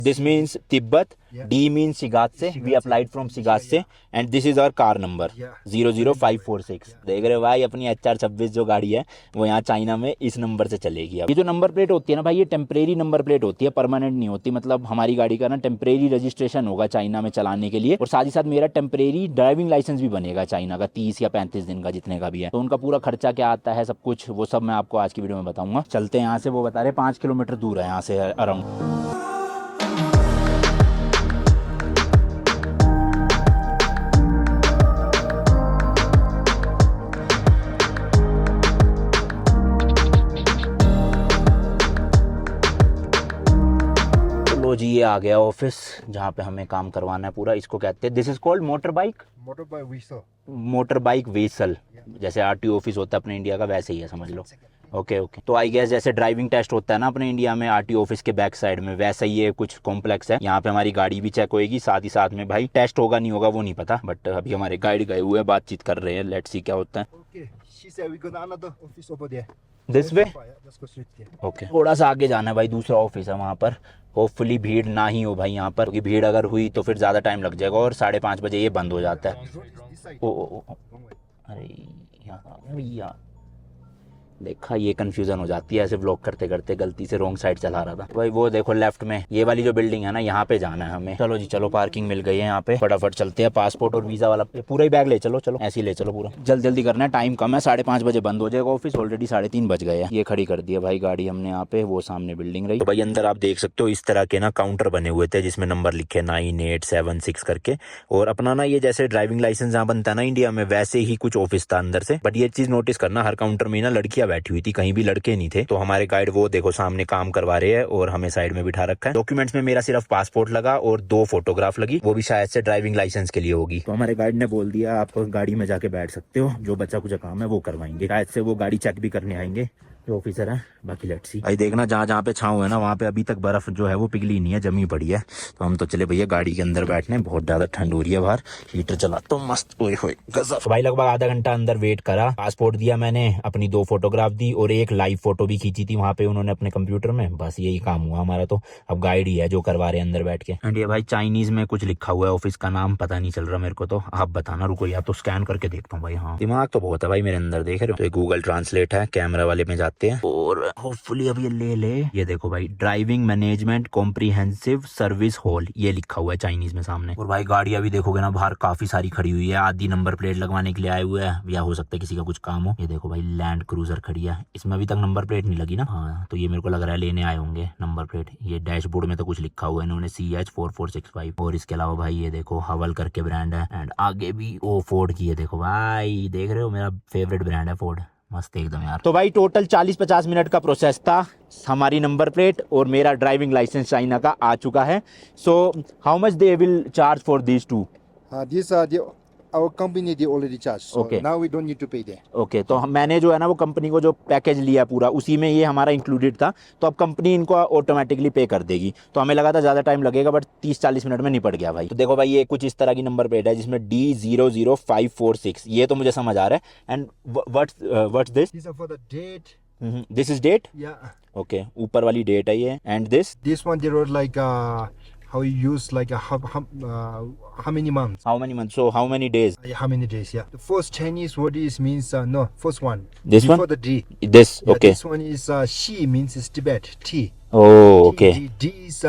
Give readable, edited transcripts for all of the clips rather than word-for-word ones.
This means Tibet. Yeah. D means Shigatse. We applied from Shigatse. And this is our car number. Yeah. 00546. देख रहे हो भाई, अपनी HR26 जो गाड़ी है वो यहाँ चाइना में इस नंबर से चलेगी। अब ये जो नंबर प्लेट होती है ना भाई, ये टेम्परेरी नंबर प्लेट होती है, परमानेंट नहीं होती। मतलब हमारी गाड़ी का ना टेम्परेरी रजिस्ट्रेशन होगा चाइना में चलाने के लिए, और साथ ही साथ मेरा टेम्परेरी ड्राइविंग लाइसेंस भी बनेगा चाइना का, 30 या 35 दिन का, जितने का भी है। तो उनका पूरा खर्चा क्या आता है, सब कुछ वो सब मैं आपको आज की वीडियो में बताऊंगा। चलते हैं यहाँ से। वो बता रहे 5 किलोमीटर दूर है यहाँ से अराउंड। जी ये आ गया ऑफिस जहाँ पे हमें काम करवाना है पूरा। इसको कहते हैं, this is called motor bike vessel. जैसे आरटीओ ऑफिस होता है अपने इंडिया का, वैसे ही है, समझ लो। Okay okay. तो आई गेस जैसे ड्राइविंग टेस्ट होता है ना अपने इंडिया में आरटीओ ऑफिस के बैक साइड में, वैसा ही ये कुछ कॉम्प्लेक्स है। यहाँ पे हमारी गाड़ी भी चेक होएगी, साथ ही साथ में भाई टेस्ट होगा नहीं होगा वो नहीं पता, बट अभी हमारे गाइड गए हुए बातचीत कर रहे हैं। लेट्स सी क्या होता है। This way. ओके, थोड़ा सा आगे जाना है भाई, दूसरा ऑफिस है वहाँ पर। होपफुली भीड़ ना ही हो भाई यहाँ पर, क्योंकि भीड़ अगर हुई तो फिर ज़्यादा टाइम लग जाएगा, और 5:30 बजे ये बंद हो जाता है। ओ अरे यहाँ भैया देखा, ये कंफ्यूजन हो जाती है ऐसे ब्लॉक करते करते, गलती से रॉन्ग साइड चला रहा था भाई। वो देखो लेफ्ट में ये वाली जो बिल्डिंग है ना, यहाँ पे जाना है हमें। चलो जी चलो, पार्किंग मिल गई है यहाँ पे, फटाफट चलते हैं। पासपोर्ट और वीजा वाला पूरा ही बैग ले चलो, चलो ऐसे ही ले चलो पूरा, जल्दी जल्दी करना है, टाइम कम है। 5:30 बजे बंद हो जाएगा ऑफिस, ऑलरेडी 3:30 बज गए हैं। ये खड़ी कर दी है भाई गाड़ी हमने यहाँ पे, वो सामने बिल्डिंग रही। तो भाई अंदर आप देख सकते हो इस तरह के ना काउंटर बने हुए थे, जिसमें नंबर लिखे 9876 करके, और अपना ना ये जैसे ड्राइविंग लाइसेंस जहाँ बनता है ना इंडिया में, वैसे ही कुछ ऑफिस था अंदर से। बट ये चीज नोटिस करना, हर काउंटर में ना लड़कियां बैठी हुई थी, कहीं भी लड़के नहीं थे। तो हमारे गाइड वो देखो सामने काम करवा रहे हैं और हमें साइड में बिठा रखा है। डॉक्यूमेंट्स में मेरा सिर्फ पासपोर्ट लगा और 2 फोटोग्राफ लगी, वो भी शायद से ड्राइविंग लाइसेंस के लिए होगी। तो हमारे गाइड ने बोल दिया आप गाड़ी में जाके बैठ सकते हो, जो बच्चा कुछ काम है वो करवाएंगे। शायद से वो गाड़ी चेक भी करने आएंगे जो ऑफिसर है। बाकी लेट्स सी। भाई देखना जहाँ जहाँ पे छांव है ना, वहाँ पे अभी तक बर्फ जो है वो पिघली नहीं है, जमी पड़ी है। तो हम तो चले भैया गाड़ी के अंदर बैठने, बहुत ज्यादा ठंड हो रही है बाहर, हीटर चला तो मस्त। ओए होए गजब। तो भाई लगभग आधा घंटा अंदर वेट करा। पासपोर्ट दिया मैंने, अपनी 2 फोटोग्राफ दी और एक लाइव फोटो भी खींची थी वहाँ पे उन्होंने अपने कंप्यूटर में। बस यही काम हुआ हमारा। तो अब गाइड ही है जो करवा रहे हैं अंदर बैठ के। एंड ये भाई चाइनीज में कुछ लिखा हुआ है, ऑफिस का नाम पता नहीं चल रहा मेरे को, तो आप बताना। रुको या तो स्कैन करके देखता हूँ भाई। हाँ दिमाग तो बहुत है भाई मेरे अंदर, देख रहे हो। तो गूगल ट्रांसलेट है, कैमरा वाले में जाते हैं और होपफुली अब ये ले। ये देखो भाई, driving management comprehensive service hall, ये लिखा हुआ है चाइनीज में सामने। और भाई गाड़ियां भी देखोगे ना बाहर काफी सारी खड़ी हुई है, आधी नंबर प्लेट लगवाने के लिए आए हुए हैं, या हो सकता है किसी का कुछ काम हो। ये देखो भाई लैंड क्रूजर खड़ी है, इसमें अभी तक नंबर प्लेट नहीं लगी ना। हाँ तो ये मेरे को लग रहा है लेने आए होंगे नंबर प्लेट। ये डैशबोर्ड में तो कुछ लिखा हुआ है इन्होंने, CH4465। और इसके अलावा भाई ये देखो हवल करके ब्रांड है, एंड आगे भी वो फोर्ड की है। देखो भाई देख रहे हो, मेरा फेवरेट ब्रांड है फोर्ड, मस्त एकदम यार। तो भाई टोटल 40-50 मिनट का प्रोसेस था। हमारी नंबर प्लेट और मेरा ड्राइविंग लाइसेंस चाइना का आ चुका है। So how much they will charge for these two? These are our company they already charged. So Okay. now we don't need to pay there. Okay तो मैंने जो है ना वो कंपनी को जो पैकेज लिया पूरा, उसी में ये हमारा इंक्लूडेड था। तो अब कंपनी इनको ऑटोमेटिकली पे कर देगी। तो हमें लगा था ज़्यादा टाइम लगेगा, बट 30-40 मिनट में निपट गया भाई। तो देखो भाई ये कुछ इस तरह की नंबर प्लेट है जिसमें D00546, ये तो मुझे समझ आ रहा है। And what's this? These are for the date. This is date. Yeah. Okay ऊपर वाली डेट है ये। And this? This one they wrote like how you use like how many months. How many months? So how many days? How many days? Yeah. The first Chinese word is means no. First one. This before one? the D. This. Yeah, Okay. This one is Shi means is Tibet. T. Oh, T, okay. D is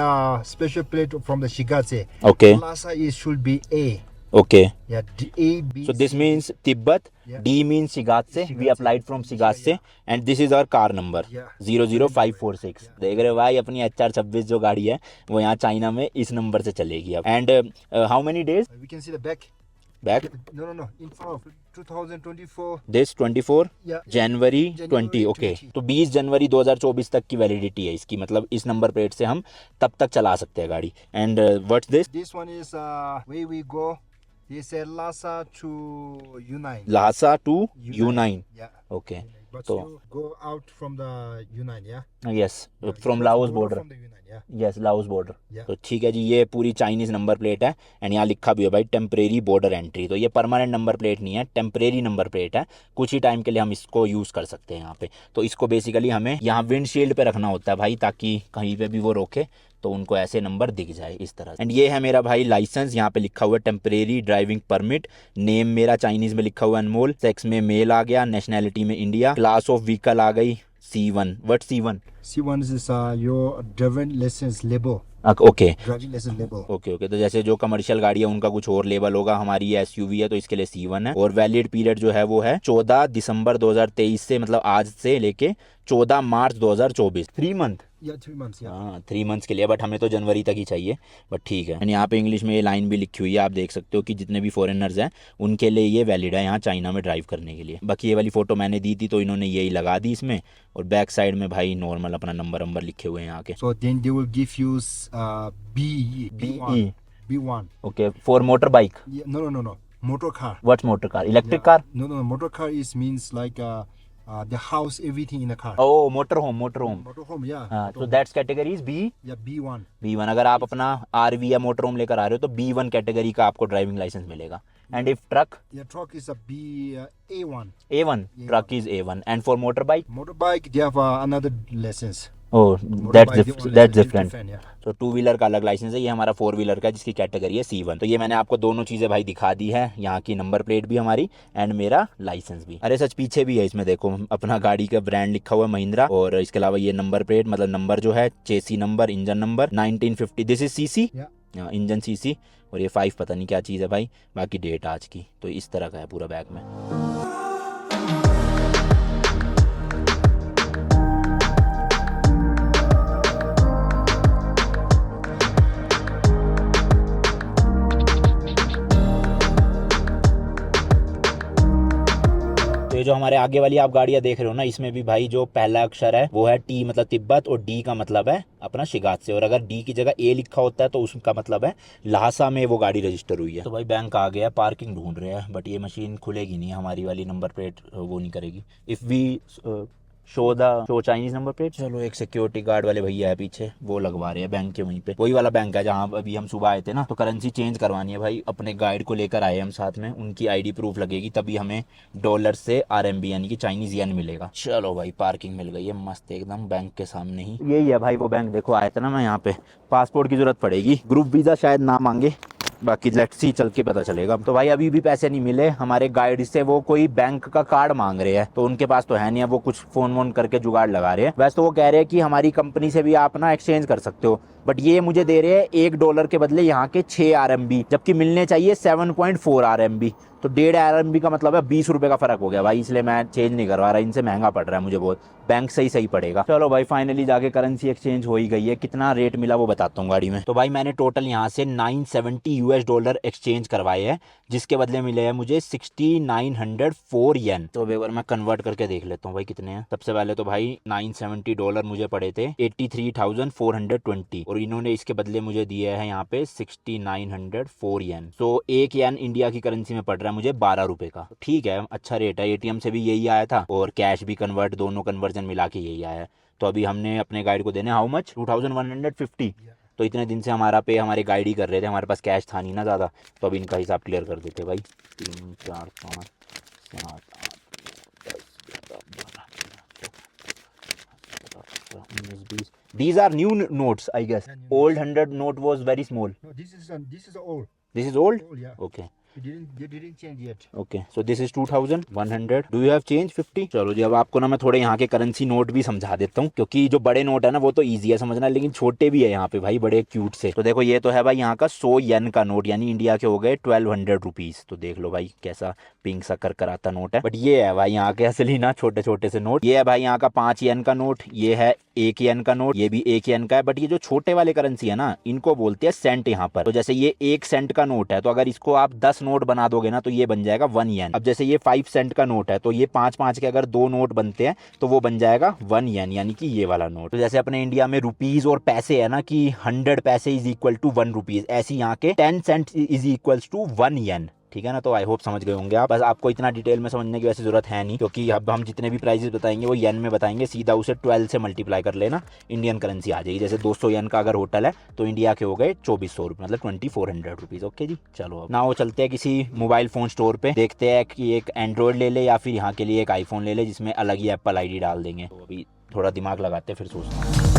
special plate from the Shigatse. Okay. Lhasa is should be A. Okay. Yeah. D, A, B. So this C, means Tibet. Yeah. D means Shigatse. We Shigatse. applied from Shigatse. And this is our car number. Yeah. 00546. देख रहे हो भाई, अपनी HR26 जो गाड़ी है वो यहाँ चाइना में इस नंबर से चलेगी अब। And how many days? We can see the back. Back? No. In front of 2024. This 24 Yeah. January January 20। Okay 20. तो 20 जनवरी 2024 तक की वैलिडिटी है इसकी, मतलब इस नंबर प्लेट से हम तब तक चला सकते हैं गाड़ी। And what's this? This one is where we go. They said Lhasa to U9. Lhasa to U9। Yeah. Okay But तो you go out from the U9, yeah? Yes Yeah, from you Laos go border. from the U9, yeah? Yes Laos border. Yeah. तो ठीक है जी, ये पूरी Chinese number plate है। And यहाँ लिखा भी है भाई टेम्परेरी बॉर्डर एंट्री। तो ये परमानेंट नंबर प्लेट नहीं है, टेम्परेरी नंबर प्लेट है। कुछ ही टाइम के लिए हम इसको यूज़ कर सकते हैं यहाँ पे। तो इसको बेसिकली हमें यहाँ विंडशील्ड पे रखना होता है भाई, ताकि कहीं पे भी वो रोके तो उनको ऐसे नंबर दिख जाए इस तरह। एंड ये है मेरा भाई लाइसेंस, यहाँ पे लिखा हुआ है टेम्परेरी ड्राइविंग परमिट, नेम मेरा चाइनीज में लिखा हुआ अनमोल, सेक्स में मेल आ गया, नेशनैलिटी में इंडिया, क्लास ऑफ व्हीकल आ गई C1। What C1? C1 is your driving license label. Okay Driving license label. Okay. तो जैसे जो कमर्शियल गाड़ी है उनका कुछ और लेवल होगा, हमारी ये SUV है तो इसके लिए C1 है। और वैलिड पीरियड जो है वो है 14 दिसंबर 2023 से, मतलब आज से लेके 14 मार्च 2024। 3 मंथ। Yeah, 3 months. Yeah. हाँ 3 मंथ्स के लिए, बट हमें तो जनवरी तक ही चाहिए, बट ठीक है। यहाँ पे इंग्लिश में ये लाइन भी लिखी हुई है, आप देख सकते हो कि जितने भी फॉरेनर्स हैं उनके लिए ये वैलिड है यहाँ चाइना में ड्राइव करने के लिए। बाकी ये वाली फ़ोटो मैंने दी थी तो इन्होंने यही लगा दी इसमें, और बैक साइड में भाई नॉर्मल अपना नंबर लिखे हुए हैं यहाँ के। So then they will give you B1. B1. Okay for motor bike. Yeah, no. Motor car. What's motor car? Electric Yeah. Car? No. Motor car means like the house, everything in a car. Oh motor home. Motor home, yeah. हाँ Motor तो home. That's category is B1। Yeah, B1. अगर आप अपना RV या motor home लेकर आ रहे हो तो B1 कैटेगरी का आपको ड्राइविंग लाइसेंस मिलेगा। And if truck? Yeah, truck is a A1. A1। Truck is A1। And for motor bike? Motorbike, they have another license. Oh Motorbike, the only that's license is different. yeah. तो 2 wheeler का अलग licence है, ये हमारा 4 wheeler का जिसकी category है C1। तो ये मैंने आपको दोनों चीज़ें भाई दिखा दी है, यहाँ की नंबर प्लेट भी हमारी एंड मेरा लाइसेंस भी। अरे सच पीछे भी है इसमें देखो अपना गाड़ी का ब्रांड लिखा हुआ है महिंद्रा, और इसके अलावा ये नंबर प्लेट मतलब नंबर जो है चेसी number, engine number 1950, this is CC, engine CC, और ये 5 पता नहीं क्या चीज़ है भाई, बाकी डेट आज की। तो इस तरह का है पूरा बैग में। तो ये जो हमारे आगे वाली आप गाड़ियां देख रहे हो ना, इसमें भी भाई जो पहला अक्षर है वो है T मतलब तिब्बत, और D का मतलब है अपना शिगात से, और अगर D की जगह A लिखा होता है तो उसका मतलब है लहासा में वो गाड़ी रजिस्टर हुई है। तो भाई बैंक आ गया, पार्किंग ढूंढ रहे हैं, बट ये मशीन खुलेगी नहीं, हमारी वाली नंबर प्लेट वो नहीं करेगी। If we show Chinese number plate. चलो एक सिक्योरिटी गार्ड वाले भैया है पीछे, वो लगवा रहे हैं बैंक के वहीं पे, वही वाला बैंक है जहाँ अभी हम सुबह आए थे ना। तो करेंसी चेंज करवानी है भाई, अपने गाइड को लेकर आए हम साथ में, उनकी ID प्रूफ लगेगी तभी हमें डॉलर से RMB यानी कि चाइनीज येन मिलेगा। चलो भाई पार्किंग मिल गई है मस्त एकदम बैंक के सामने ही। यही है भाई वो बैंक, देखो आया था ना मैं यहाँ पे। पासपोर्ट की जरूरत पड़ेगी, ग्रुप वीजा शायद ना मांगे, बाकी लेट्स सी चल के पता चलेगा। तो भाई अभी भी पैसे नहीं मिले हमारे गाइड से, वो कोई बैंक का कार्ड मांग रहे हैं, तो उनके पास तो है नहीं, अब वो कुछ फोन वोन करके जुगाड़ लगा रहे हैं। वैसे तो वो कह रहे हैं कि हमारी कंपनी से भी आप ना एक्सचेंज कर सकते हो, बट ये मुझे दे रहे हैं $1 के बदले यहाँ के 6 RMB, जबकि मिलने चाहिए 7.4 RMB। तो 1.5 RMB का मतलब है 20 रुपये का फर्क हो गया भाई, इसलिए मैं चेंज नहीं करवा रहा, इनसे महंगा पड़ रहा है मुझे बहुत, बैंक से ही सही पड़ेगा। चलो भाई फाइनली जाके करेंसी एक्सचेंज हो ही गई है, कितना रेट मिला वो बताता हूँ गाड़ी में। तो भाई मैंने टोटल यहाँ से $970 एक्सचेंज करवाए हैं, जिसके बदले मिले हैं मुझे 6904 येन। तो एक बार मैं कन्वर्ट करके देख लेता हूँ भाई कितने हैं। सबसे पहले तो भाई $970 मुझे पड़े थे 83,420, और इन्होंने इसके बदले मुझे दिए हैं यहाँ पे 6904 येन। तो 1 येन इंडिया की करेंसी में पड़ रहा है मुझे 12 रुपए का। ठीक है, अच्छा रेट है। ATM से भी यही आया था और कैश भी कन्वर्ट, दोनों कन्वर्जन मिला के यही आया है। तो अभी हमने अपने गाइड को देने हाउ मच 2150। तो इतने दिन से हमारा पे हमारे गाइड ही कर रहे थे, हमारे पास कैश था नहीं ना ज़्यादा, तो अभी इनका हिसाब क्लियर कर देते भाई। 3 4 5 7 8 10 11 These are new notes, I guess. Old 100 note was very small. No, this is old. This is old? Old, yeah. Okay. They didn't change yet. Okay so this is 2100। Do you have change 50? चलो जी अब आपको ना मैं थोड़े यहाँ के currency note भी समझा देता हूँ, क्योंकि जो बड़े नोट है ना वो तो इजी है समझना, लेकिन छोटे भी है यहाँ पे भाई बड़े क्यूट से। तो देखो ये तो है भाई यहाँ का 100 येन का नोट, यानी इंडिया के हो गए 1200 रुपीज। तो देख लो भाई कैसा पिंक सा कर आता नोट है। बट ये है भाई यहाँ के असली ना छोटे छोटे से नोट। ये है भाई यहाँ का 5 येन का नोट, ये है 1 येन का नोट, ये भी 1 येन का है। बट ये जो छोटे वाले करेंसी है ना इनको बोलते हैं सेंट यहाँ पर। तो जैसे ये 1 सेंट का नोट है, तो अगर इसको आप 10 नोट बना दोगे ना तो ये बन जाएगा 1 येन। अब जैसे ये 5 सेंट का नोट है, तो ये 5 के अगर 2 नोट बनते हैं तो वो बन जाएगा 1 येन, यानी कि ये वाला नोट। तो जैसे अपने इंडिया में रुपीज और पैसे है ना कि 100 पैसे इज इक्वल टू 1 रुपीज, ऐसी यहाँ के 10 सेंट इज इक्वल टू 1 येन। ठीक है ना। तो आई होप समझ गए होंगे आप। बस आपको इतना डिटेल में समझने की वैसे जरूरत है नहीं, क्योंकि अब हम जितने भी प्राइजेस बताएंगे वो येन में बताएंगे, सीधा उसे 12 से मल्टीप्लाई कर लेना, इंडियन करेंसी आ जाएगी। जैसे 200 येन का अगर होटल है तो इंडिया के हो गए 2400 रुपये, मतलब 2400 रुपीज़। ओके जी, चलो अब ना वो चलते हैं किसी मोबाइल फ़ोन स्टोर पे, देखते हैं कि एक एंड्रॉयड ले ले या फिर यहाँ के लिए एक आईफोन ले ले जिसमें अलग ही एप्पल ID डाल देंगे। तो अभी थोड़ा दिमाग लगाते फिर सोचते हैं।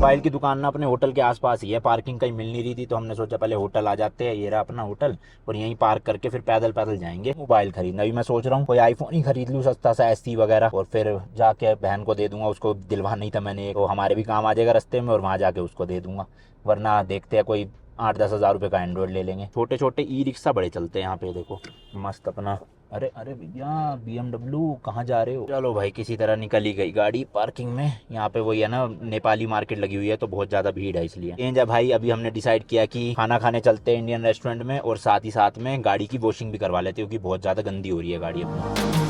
मोबाइल की दुकान ना अपने होटल के आसपास ही है, पार्किंग कहीं मिल नहीं रही थी तो हमने सोचा पहले होटल आ जाते हैं, ये रहा अपना होटल, और यहीं पार्क करके फिर पैदल पैदल जाएंगे मोबाइल खरीदना। अभी मैं सोच रहा हूँ कोई आईफोन ही खरीद लूँ सस्ता सा SE वगैरह, और फिर जाके बहन को दे दूंगा, उसको दिलवा नहीं था मैंने, तो हमारे भी काम आ जाएगा रास्ते में, और वहाँ जाके उसको दे दूंगा। वरना देखते हैं कोई 8-10 हज़ार रुपये का एंड्रॉइड ले लेंगे। छोटे छोटे ई-रिक्शा बड़े चलते हैं यहाँ पे, देखो मस्त अपना। अरे अरे भैया BMW कहाँ जा रहे हो? चलो भाई किसी तरह निकल ही गई गाड़ी पार्किंग में। यहाँ पे वही है ना, नेपाली मार्केट लगी हुई है तो बहुत ज़्यादा भीड़ है इसलिए। चेंज है भाई, अभी हमने डिसाइड किया कि खाना खाने चलते हैं इंडियन रेस्टोरेंट में, और साथ ही साथ में गाड़ी की वॉशिंग भी करवा लेते हैं क्योंकि बहुत ज़्यादा गंदी हो रही है गाड़ी अपनी।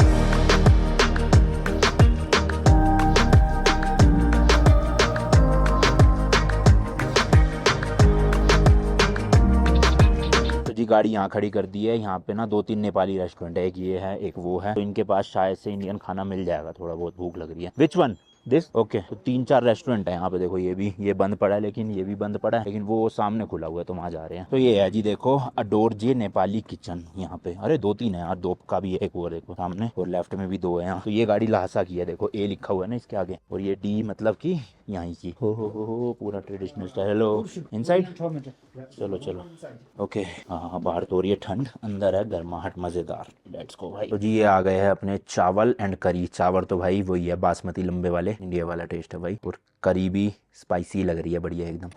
जी गाड़ी यहाँ खड़ी कर दी है। यहाँ पे ना 2-3 नेपाली रेस्टोरेंट है, एक ये है एक वो है, तो इनके पास शायद से इंडियन खाना मिल जाएगा, थोड़ा बहुत भूख लग रही है। Which one this? ओके, तो 3-4 रेस्टोरेंट है यहाँ पे, देखो ये बंद पड़ा है, लेकिन ये भी बंद पड़ा है, लेकिन वो सामने खुला हुआ है तो वहाँ जा रहे हैं। तो ये है जी देखो, अडोर जी नेपाली किचन यहाँ पे। अरे 2-3 है यार, 2 का भी है एक, वो देखो सामने, और लेफ्ट में भी 2 है यहाँ। तो ये गाड़ी लासा की है, देखो A लिखा हुआ है ना इसके आगे, और ये D मतलब कि यहाँ की। हो पूरा ट्रेडिशनल स्टाइल। Hello, inside? चलो चलो, ओके। हाँ बाहर तो हो रही है ठंड, अंदर है गर्माहट मज़ेदार। लेट्स गो भाई। तो जी ये आ गए हैं अपने चावल एंड करी। चावल तो भाई वही है बासमती लंबे वाले, इंडिया वाला टेस्ट है भाई, और करी भी स्पाइसी लग रही है, बढ़िया एकदम।